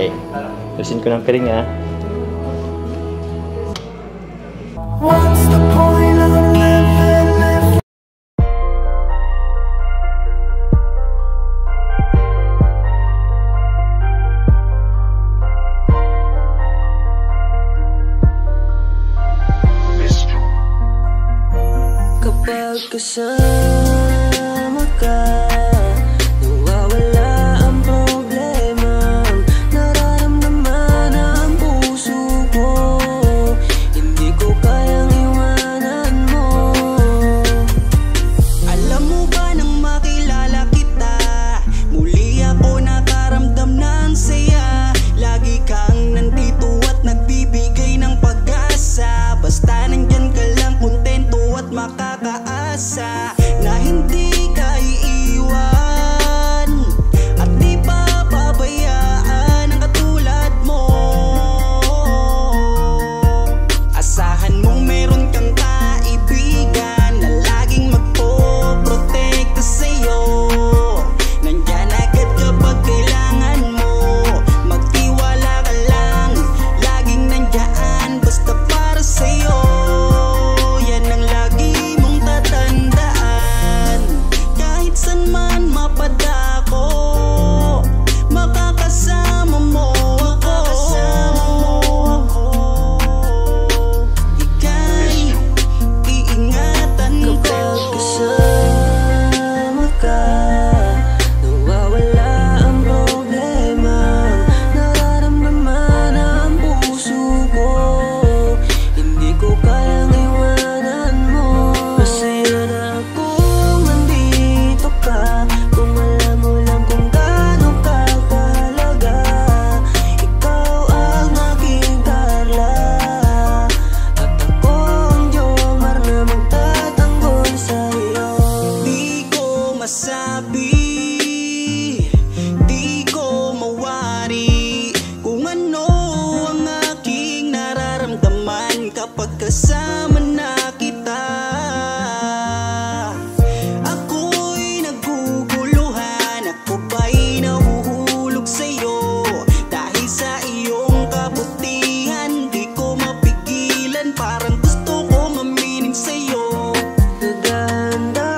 Okay. Tusin ko ng piring, ha. What's the point of living? Kapag kasama ka, nawawala ang problema. Nararamdaman ang puso ko, hindi ko kayang iwanan mo. Alam mo ba nang makilala kita, muli ako nakaramdam ng saya. Lagi kang nandito at nagbibigay ng pag-asa. Basta nandyan ka lang, kontento at makakaasa na hindi ka iiwan at di pa pabayaan ang katulad mo. Asahan mong meron kang kaibigan na laging magpoprotekta sa'yo. Nandyan agad kapag kailangan mo, magtiwala ka lang, laging nandyan basta para sa'yo. Yan ang lagi mong tatandaan, kahit saan man mapadako, makakasama mo ako. Ika'y iingatan ko. Kapag kasama ka, nawawala ang problema. Nararamdaman ang puso ko, hindi ko kayang iwanan mo. Masaya na kung nandito ka, kung alam mo lang kung gaano ka kahalaga. Ikaw ang aking Carla, at ako ang Jomar na magtatanggol sa'yo. Di ko masabi, di ko mawari kung ano ang aking nararamdaman kapag kasama na kita. Ako'y naguguluhan, ako ba'y nahuhulog sa'yo. Dahil sa iyong kabutihan, di ko mapigilan, parang gusto kong aminin sa'yo. Dahan-dahan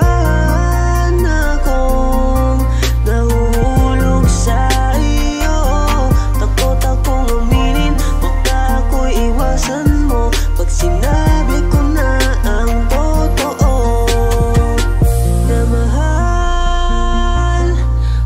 akong nahuhulog sa iyo. Takot akong aminin, baka ako'y iwasan mo pag sinabi ko na ang totoo. Na mahal,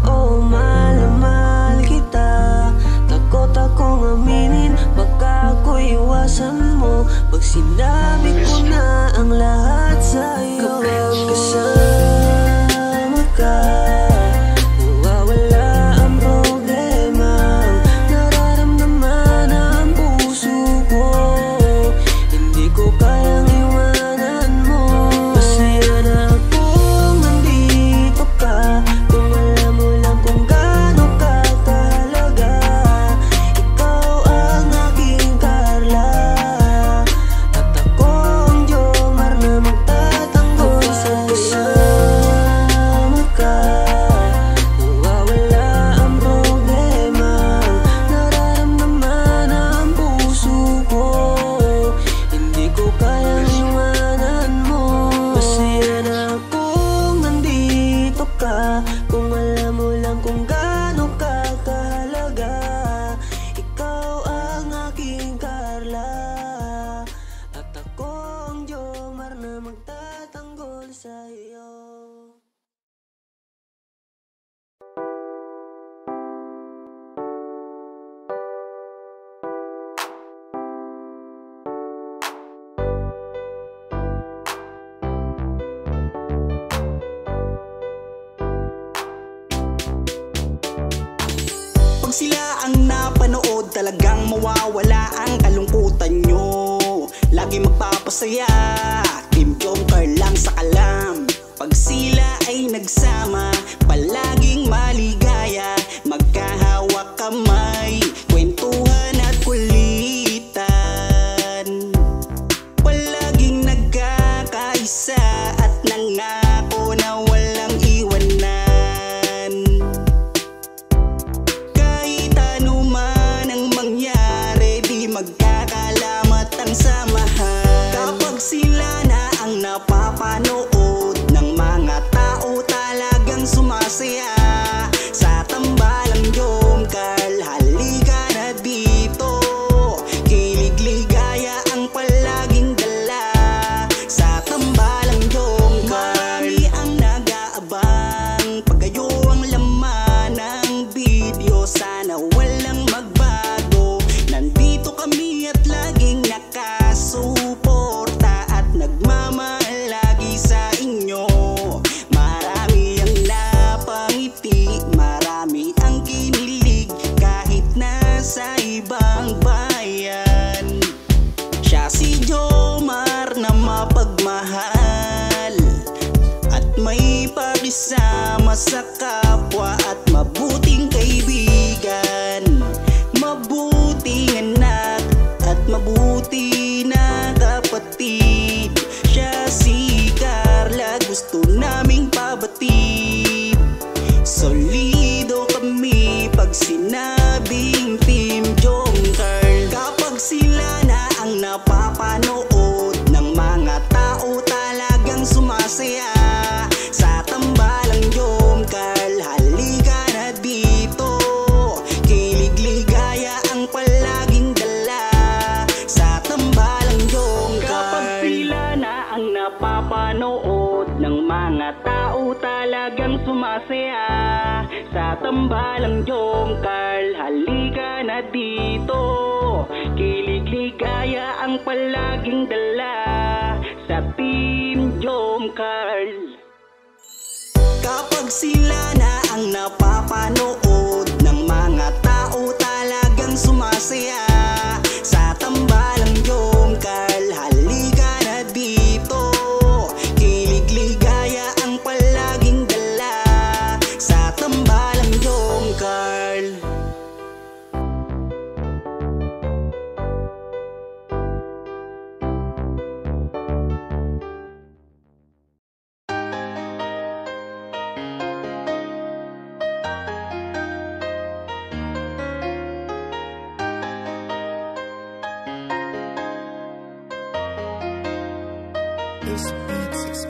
oh mahal na mahal kita. Takot akong aminin, baka ako'y iwasan mo pag sinabi ko na ang lahat sa'yo. Kapag kasama ka, nawawala ang problema. Nararamdaman ang puso ko, hindi ko kayang iwanan mo. Masaya na kung nandito ka, kung alam mo lang kung gaano ka kahalaga. Ikaw ang aking Carla, at ako ang Jomar na magtatanggol sa'yo. Kasama ka, nawawala ang problema. Nararamdaman ang puso ko, hindi ko kayang iwanan mo. Masaya na kung nandito ka, kung alam mo lang kung gaano ka kahalaga. Ikaw ang aking Carla, at ako ang Jomar na magtatanggol sa'yo. Pag sila ang napanood, talagang mawawala ang kalungkutan nyo. Lagi magpapasaya, Team Jomcar lang sa kalam. Pag sila ay nagsama, palaging maligaya. Magkahawak kamay, kwentuhan at kulitan. Palaging nagkakaisa at nangako na walang iwanan. Kahit anuman makisama sa kapwa at mabuting kaibigan, mabuting anak at mabuti na kapatid. Siya si Carla, gusto naming pabatid. Solido kami pag sinabing Team Jomcarl. Kapag sila na ang napapanood ng mga tao talagang sumasaya sa tambalang Jomcarl. Halika na dito, kilig ligaya ang palaging dala sa tambalang Jomcarl. Kapag sila na ang napapanood ng mga tao talagang sumasaya sa tambalang Jomcarl. Halika na dito, kilig ligaya ang palaging dala sa Team Jomcarl. Kapag sila na ang napapanood ng mga tao talagang sumasaya sa tambalang Jomcarl. Halika na dito, kilig ligaya ang palaging dala sa tambalang Jomcarl.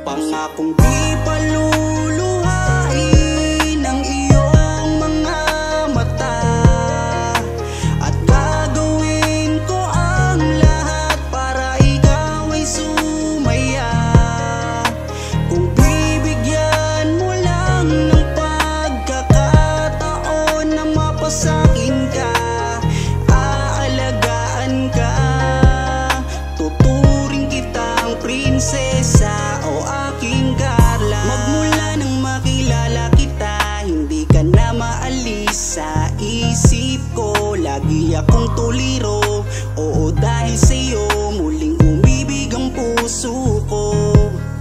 Pangakong di paluluhain ang iyong mga mata, at gagawin ko ang lahat para ikaw ay sumaya. Kung bibigyan mo lang ng pagkakataon na mapasakin ka, aalagaan ka, tuturing kitang prinsesa o aking Carla. Magmula nang makilala kita, hindi ka na maalis sa isip ko. Lagi akong tuliro, oo dahil sa'yo muling umibig ang puso ko.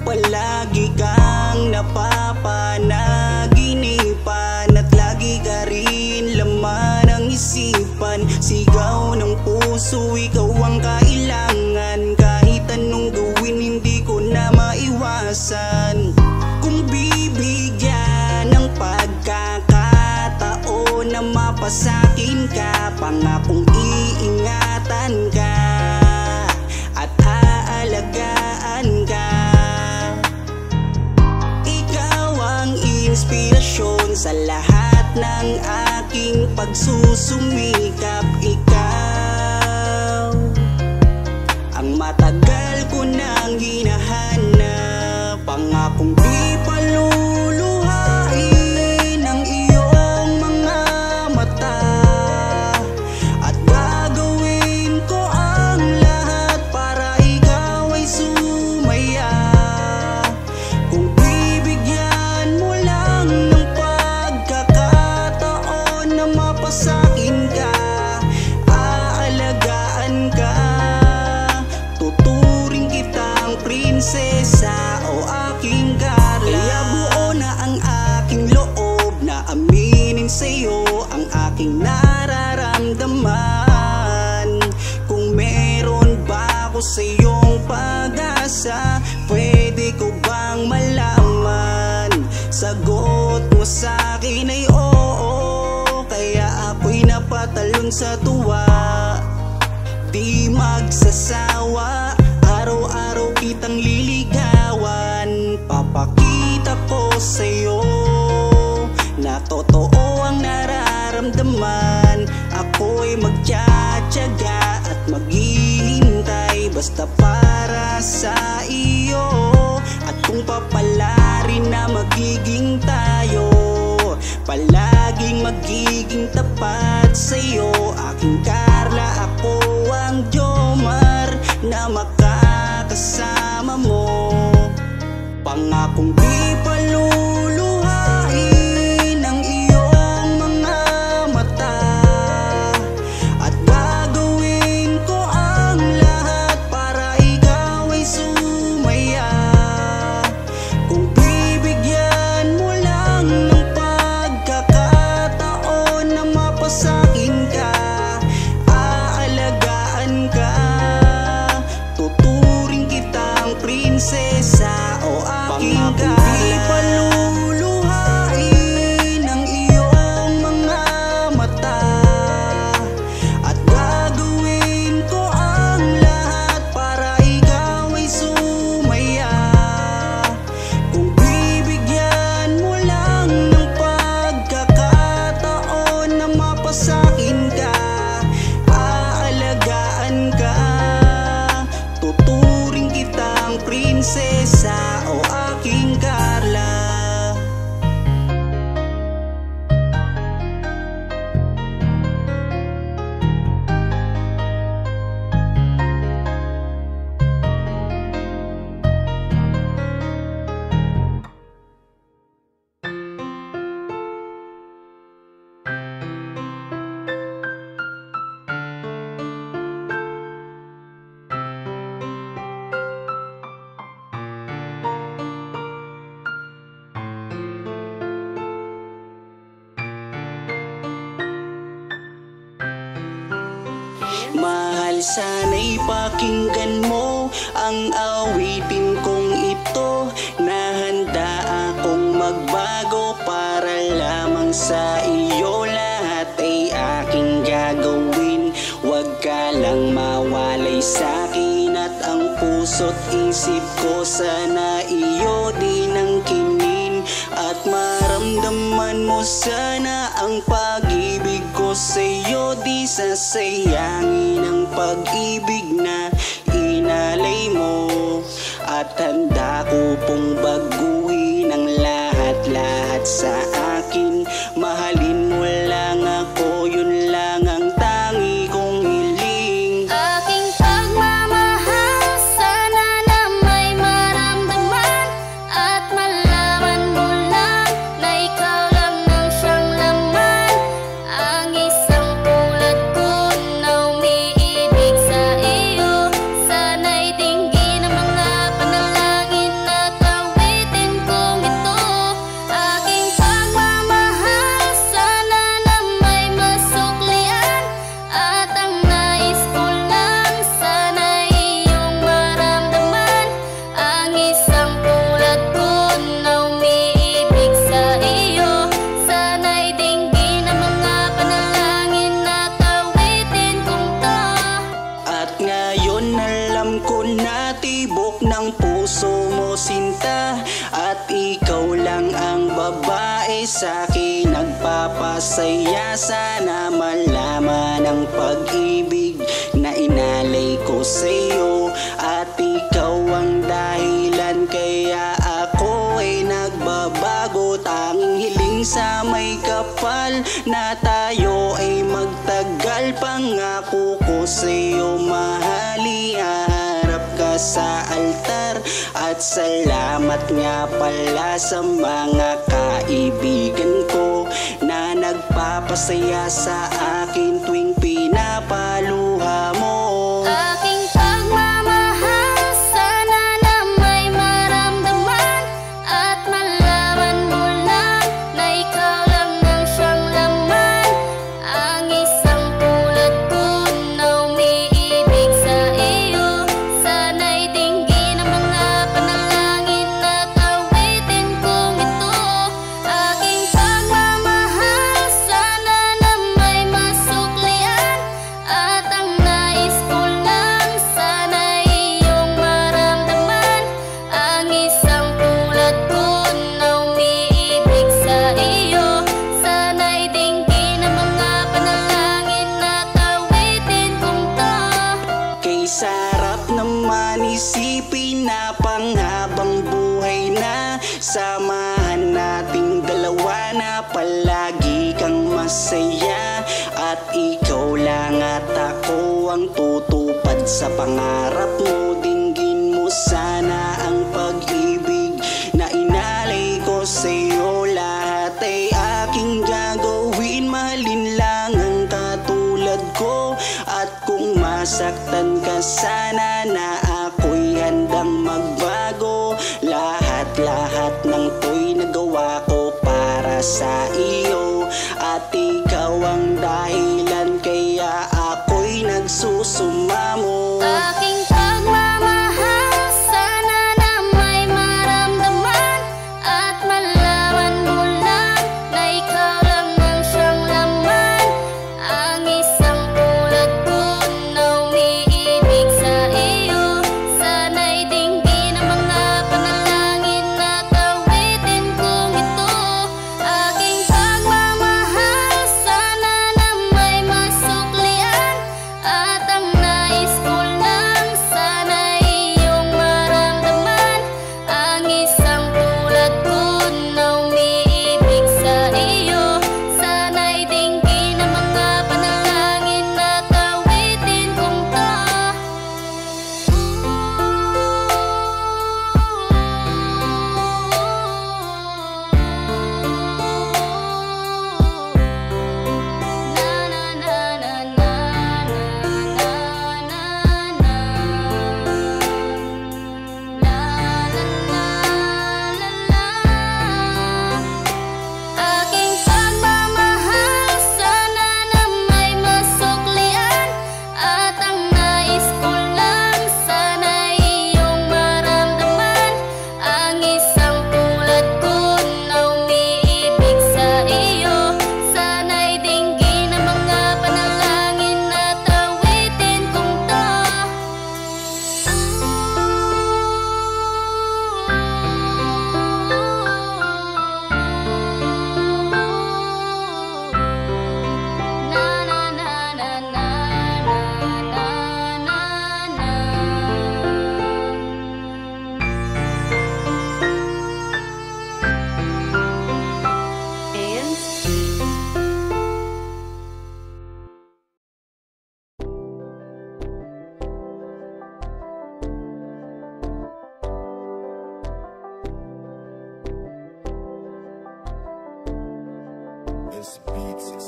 Palagi kang napapanaginipan at lagi ka rin laman ng isipan. Sigaw ng puso, ikaw ang kailangan. Kahit anong gawin hindi ko na maiwasan. Kung bibigyan ng pagkakataon na mapasakin ka, pangakong iingatan ka at aalagaan ka. Ikaw ang inspirasyon sa lahat ng aking pagsusumikap. Ikaw ang matagal ko nang hinahanap. Pangakong di paluluhain ang iyong mga mata, at gagawin ko ang lahat para ikaw ay sumaya. Kung bibigyan mo lang ng pagkakataon na mapasakin ka, aalagaan ka, tuturing kitang prinsesa o aking Carla. Kaya buo na ang aking loob na aminin sa'yo ang aking nararamdaman. Kung meron ba ako sa'yong pag-asa, pwede ko bang malaman? Sagot mo sa'kin ay oo, kaya ako'y napatalon sa tuwa. Di magsasawa, araw-araw kitang liligawan. Papakita ko sa'yo na totoo ang nararamdaman. Ako'y magtsatsaga at maghihintay basta para sa iyo. At kung papalarin na magiging tayo, palaging magiging tapat sa'yo. Aking Carla, ako ang Jomar na makakasama mo. Pangakong di paluluhain ang iyong mga mata, at gagawin ko ang lahat para ikaw ay sumaya. Kung bibigyan mo mahal, sana'y pakinggan mo ang awitin kong ito, na handa akong magbago para lamang sa iyo. Lahat ay aking gagawin, huwag ka lang mawalay sa'kin, at ang puso't isip ko sana iyo din ang kinin, at maramdaman mo sana ang pag-ibig ko sa'yo. Di sasayangin ang pag-ibig na inalay mo, at handa ko pong baguhin ang lahat-lahat sa akin. Mahalin mo lang ako, yun lang ang tangi kong hiling. Aking pagmamahal, sana na may maramdaman, at malaman mo lang na ikaw lang ang siyang laman. Ang isang tulad ko na umiibig sa iyo, sana'y dinggin ang mga panalangin at awitin kong ito. Aking pagmamahal, sana na may masuklian, at ang nais ko lang sana'y iyong maramdaman. Ang isang tulad ko na umiibig sa iyo, sana'y dinggin ang mga panalangin at awitin kong to. At ngayon alam ko na tibok ng puso mo sinta, at ikaw lang ang babae sa'kin nagpapasaya. Sana malaman ang pag-ibig na inalay ko sa'yo, at ikaw ang dahilan kaya ako ay nagbabago. Tanging hiling sa may kapal na tayo ay magtagal. Pangako ko sa'yo mahal, iharap ka sa altar, at salamat nga pala sa mga kaibigan ko na nagpapasaya sa akin tuwing pinapaluha mo. Aking pagmamahal, sana na may maramdaman, at malaman mo lang na ikaw lang ang siyang laman. Ang isang tulad ko na umiibig sa iyo, sana'y dinggin ang mga panalangin at awitin kong ito. Aking pagmamahal, sana na may masuklian, at ang nais ko lang sana'y iyong maramdaman. Ang isang tulad ko na umiibig sa iyo, sana'y dinggin ang mga panalangin at awitin kong to. Kay sarap naman isipin na panghabang buhay na samahan nating dalawa, na palagi kang masaya, at ikaw lang at ako ang tutupad sa pangarap mo. Dinggin mo sana ang pag-ibig na inalay ko sa'yo. Lahat ay aking gagawin, mahalin lang ang katulad ko, at kung masaktan ka sana na ako'y handang magbago. Lahat-lahat ng to'y nagawa ko para sa iyo, at ikaw ang dahilan kaya ako'y nagsusumamo. Aking pagmamahal, sana na may maramdaman, at malaman mo lang na ikaw lang ang siyang laman. Ang isang tulad ko na umiibig sa iyo, sana'y dinggin ang mga panalangin at awitin kong ito. Aking pagmamahal, sana na may masuklian, at ang nais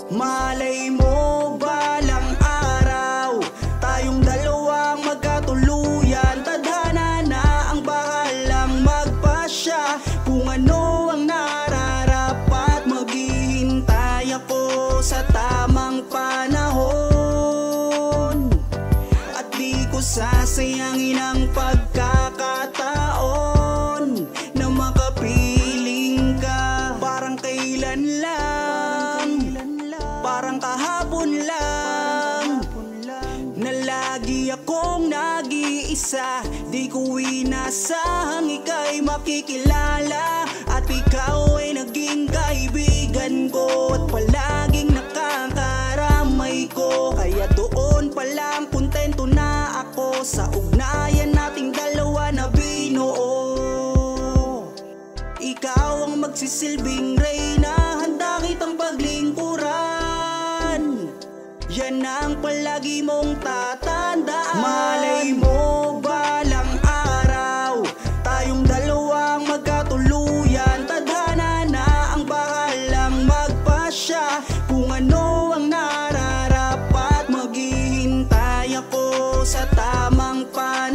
Malay mo balang araw tayong dalawang magkatuluyan. Tadhana na ang bahalang magpasya kung ano ang nararapat. Maghihintay ako sa tamang panahon at di ko sasayangin ang pagkakataon na makapiling ka. Parang kailan lang, parang kahapon lang, na lagi akong nag-iisa. Di ko inasahang ika'y makikilala at ikaw ay naging kaibigan ko at palaging nakakaramay ko. Kaya doon pa lang kontento na ako sa ugnayan nating dalawa na binuo. Ikaw ang magsisilbing reyna, handa kitang paglingkuran. Yan ang palagi mong tatandaan. Malay mo balang araw tayong dalawang magkatuluyan. Tadhana na ang bahalang magpasya kung ano ang nararapat. Maghihintay ako sa tamang panahon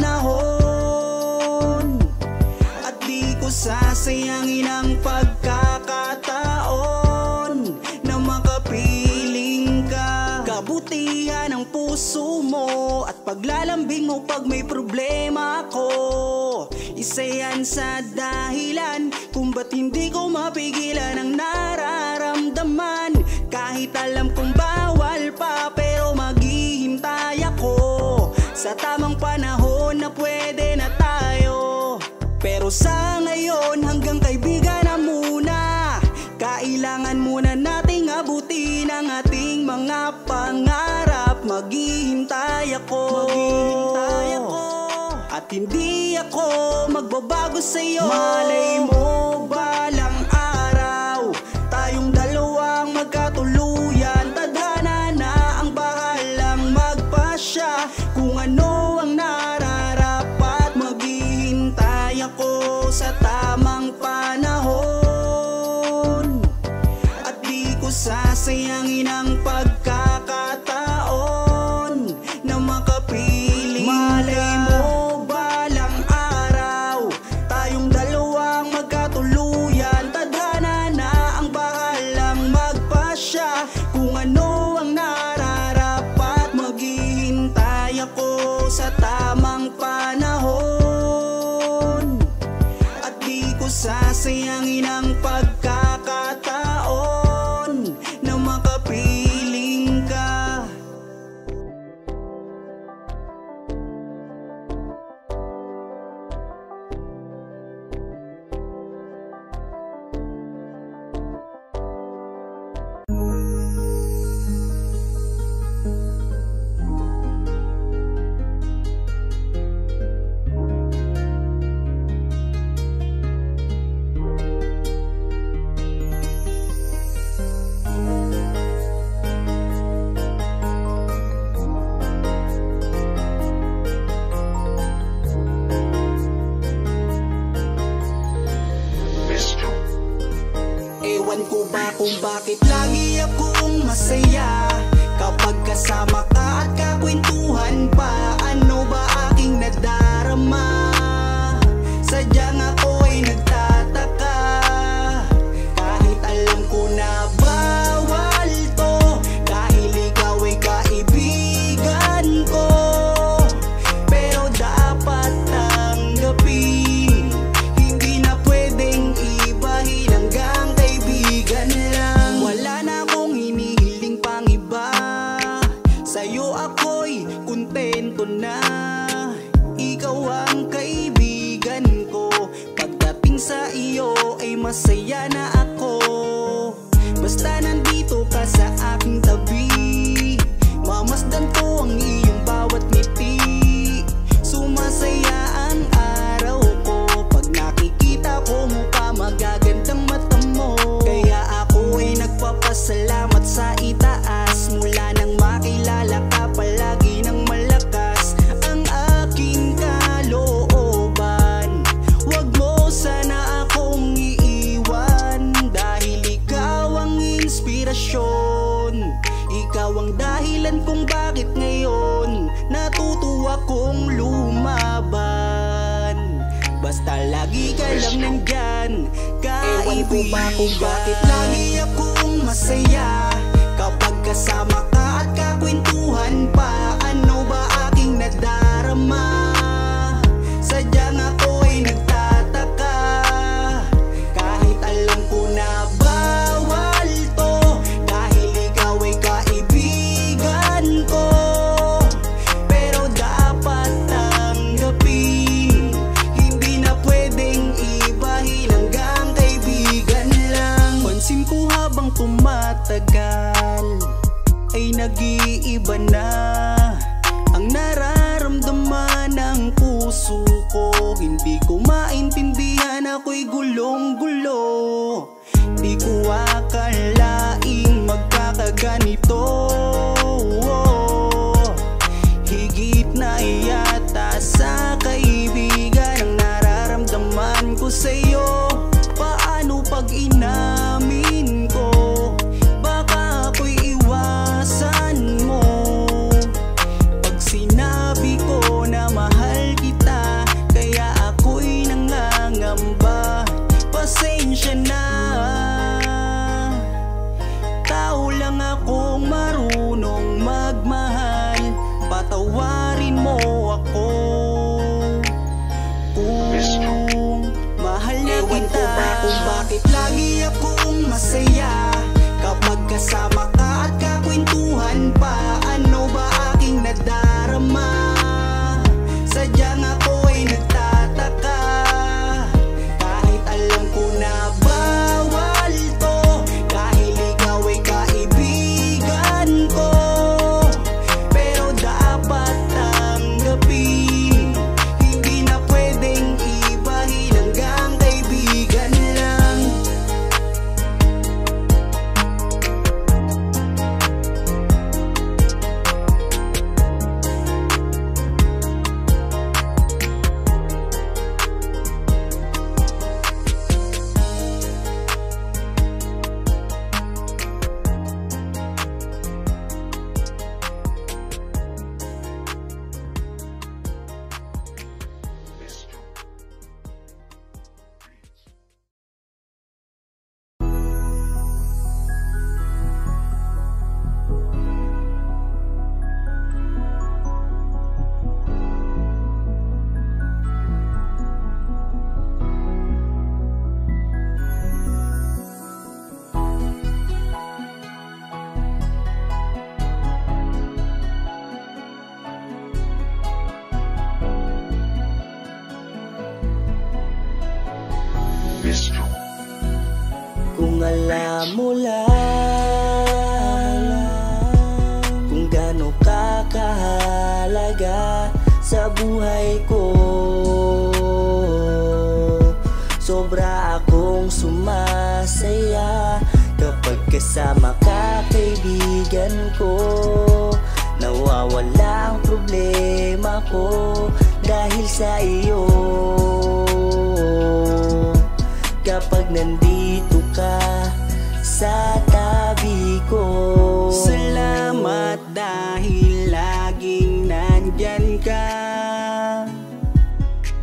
at di ko sasayangin ang pagkakataon na makapiling ka. Kabutihan ng puso mo at paglalambing mo pag may problema ako, isa yan sa dahilan kung ba't hindi ko mapigilan ang nararamdaman. Kahit alam kong bawal pa, pero maghihintay ako sa tamang panahon na pwede na tayo. Pero sa ngayon hanggang kaibigan na muna. Kailangan muna nating abutin ang ating mga pangarap. Maghihintay ako, at hindi ako magbabago sa'yo. Malay mo balang araw tayong dalawang magkatuluyan. Tadhana na ang bahalang magpasya kung ano ang nararapat. Maghihintay ako sa tamang panahon at di ko sasayangin ang pagkakataon na makapiling. Malay mo balang araw tayong dalawang magkatuluyan. Tadhana na ang bahalang magpasya kung ano ang nararapat. Maghihintay ako sa tamang panahon at di ko sasayangin ang pagkakataon na makapiling ka. Ewan ko ba kung bakit lagi akong masaya kapag kasama ka at kakwentuhan pa. Ano ba aking nadarama? Sadyang ako ay nagtataka, kahit alam ko na bawal to, dahil ikaw ay kaibigan ko. Pero dapat tanggapin, hindi na pwedeng ibahin hanggang kaibigan lang. Wala na akong hinihiling pang iba, sa'yo ako'y kontento na. Ikaw ang kaibigan ko, pagdating sa iyo ay masaya na ako. Basta nandito ka sa aking tabi, mamasdan ko ang iyong bawat ngiti. Sumasaya ang araw ko pag nakikita ko mukha magagandang mata mo. Kaya ako ay nagpapasalamat sa itaas, mula nang makilala ka palagi ng malakas ang aking kalooban. Wag mo sana akong iiwan, dahil ikaw ang inspirasyon dahilan kung bakit ngayon natutuwa kong lumaban. Basta lagi ka lang nandyan, kaibigan. Kung bakit lagi akong masaya kapag kasama ka at kakwentuhan pa. Ano ba aking nadarama? Sadyang ako'y nagtataka, kahit alam ko na bawal to, dahil ikaw ay kaibigan ko. Pero dapat tanggapin, hindi na pwedeng ibahin, hanggang kaibigan lang. Pansin ko habang tumatagal ay nag-iiba na ang nararamdaman ng puso ko. Hindi ko maintindihan, ako'y gulong-gulo. Di ko akalaing magkakaganito. Higit na yata sa kaibigan ang nararamdaman ko sa'yo. Paano pag inamin ko? Baka ako'y iwasan mo. Pag sinabi ko na mahal kita, kaya ako'y nangangamba. Pasensya na, tao lang akong marunong magmahal. Patawarin mo ako kung mahal na kita. Kung bakit lagi akong masaya kapag kasama ka at kakwentuhan pa. Ano ba aking nadarama? Sadyang ako'y nagtataka, kahit alam ko na bawal to, dahil ikaw ay kaibigan ko. Pero dapat tanggapin, hindi na pwedeng ibahin, hanggang kaibigan lang. Kung alam mo lang kung gaano ka kahalaga sa buhay ko, sobra akong sumasaya kapag kasama ka, kaibigan ko. Nawawala ang problema ko dahil sa iyo. Kapag nandito ka sa tabi ko, salamat dahil laging nandyan ka.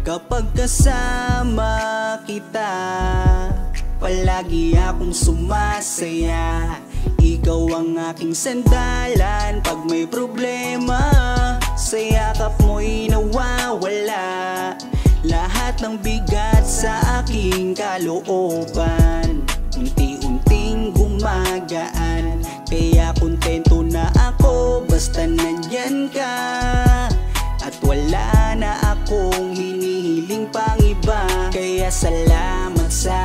Kapag kasama kita, palagi akong sumasaya. Ikaw ang aking sandalan pag may problema. Sa yakap mo'y nawawala lahat ng bigat sa aking kalooban. Unti-unting gumagaan, kaya kontento na ako basta nandyan ka. At wala na akong hinihiling pang iba, kaya salamat sa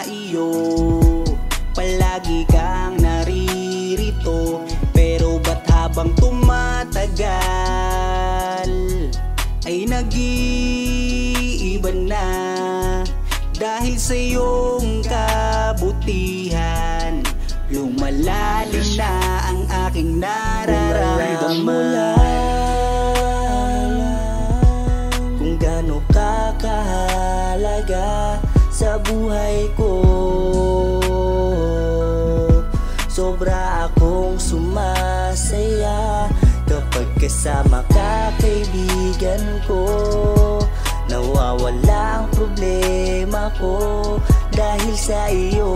iyo. Palagi kang naririto, pero ba't habang tumatagal ay nag-iiba na? Dahil sa iyong kabutihan, lumalalim na ang aking nararamdaman. Kung gaano ka kahalaga sa buhay ko, sobra akong sumasaya kasama ka, kaibigan ko, nawawala ang problema ko dahil sa iyo.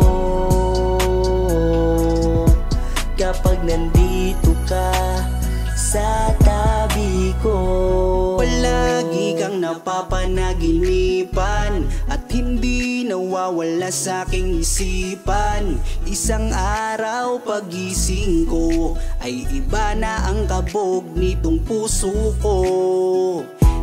Kapag nandito ka sa tabi ko, palagi kang napapanaginipan at hindi nawawala sa aking isipan. Isang araw pagising ko ay iba na ang kabog nitong puso ko.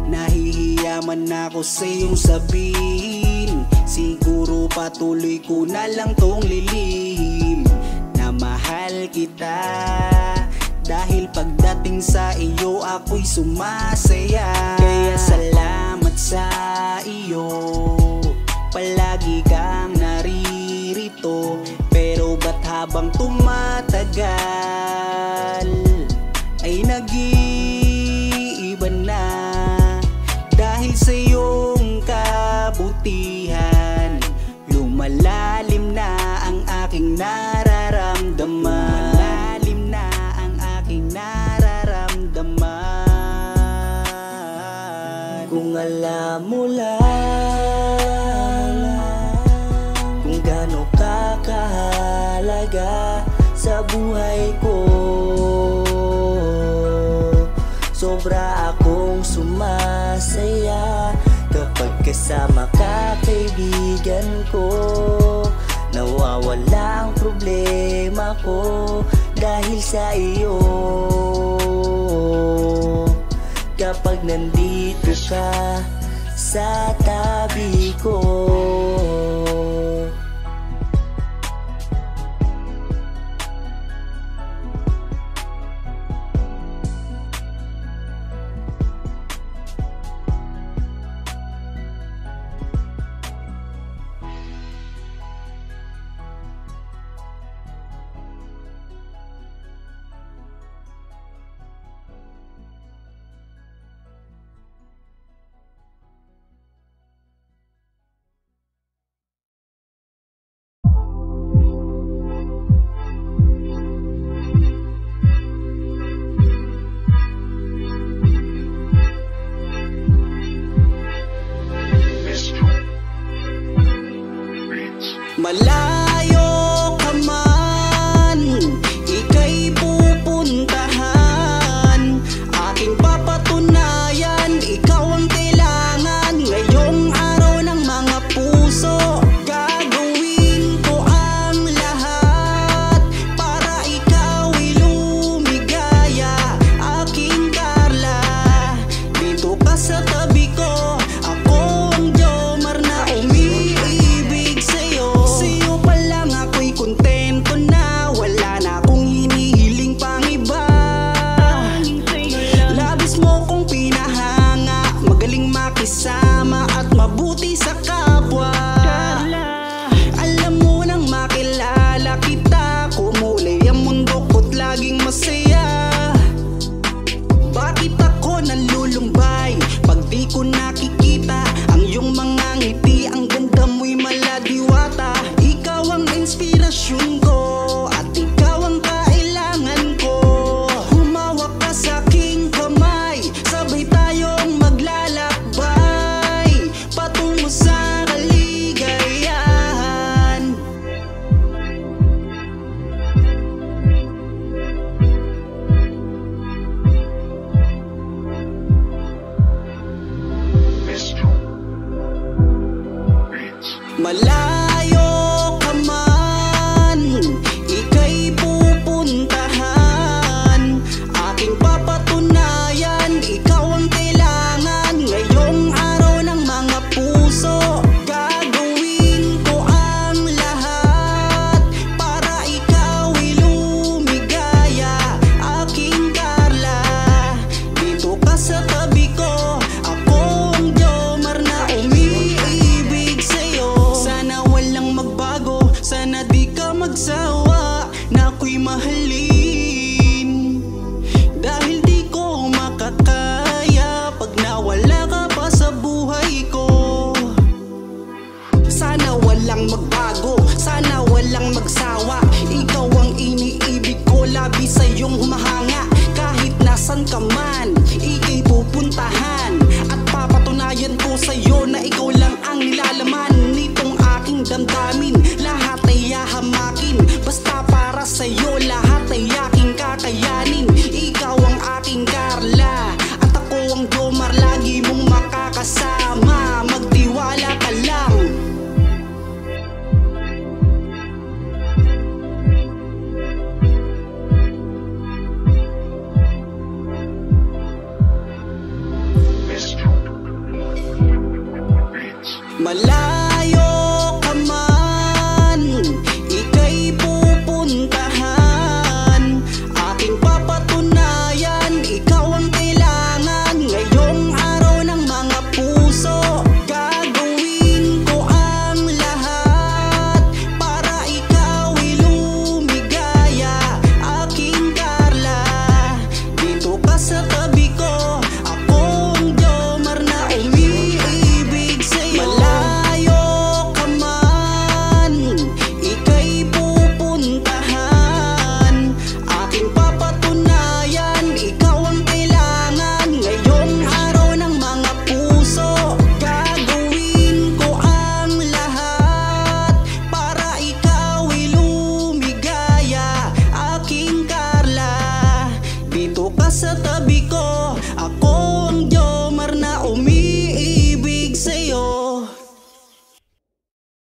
Nahihiya man ako sa iyong sabihin, siguro patuloy ko na lang tong lilihim na mahal kita, dahil pagdating sa iyo ako'y sumasaya. Kaya salamat sa iyo, palagi kang naririto. Pero ba't habang tumatagal ay nag-iiba na, dahil sa iyong kabutihan lumalalim na ang aking nararamdaman. Lumalalim na ang aking nararamdaman. Kung alam mo lang kung gaano ka kahalaga sa buhay ko, sobra akong sumasaya kapag kasama ka, kaibigan ko, nawawala ang problema ko dahil sa iyo. Kapag nandito ka sa tabi ko, malayo ka man, ika'y pupuntahan. Aking papatunayan, ikaw ang kailangan ngayong araw ng mga puso. Gagawin ko ang lahat para ikaw'y lumigaya. Aking Carla, dito ka sa tabi ko, ako ang Jomar na umiibig sa'yo. Sa'yo pa lang ako'y kontento na, wala na akong hinihiling pang iba. Labis mo kong pinahanga, magaling makisama at mabuti sa kapwa. Alam mo nang makilala kita, kumulay ang mundo ko't laging masaya. Bakit ako nalulumbay pag di ko nakikita ang iyong mga ngiti? Ang ganda mo'y maladiwata. Ikaw ang inspirasyon ko at ikaw ang kailangan ko. Humawak ka sa aking kamay, sabay tayong maglalakbay patungo sa kaligayahan. nasan ka man, ika'y pupuntahan. At papatunayan ko sa'yo na ikaw lang ang nilalaman nitong aking damdamin. Lahat ay hahamakin, basta para sa'yo lahat ay aking kakayanin. Ikaw ang aking Carla, at ako ang Jomar, lagi mong makakasama. Magtiwala ka lang. Malayo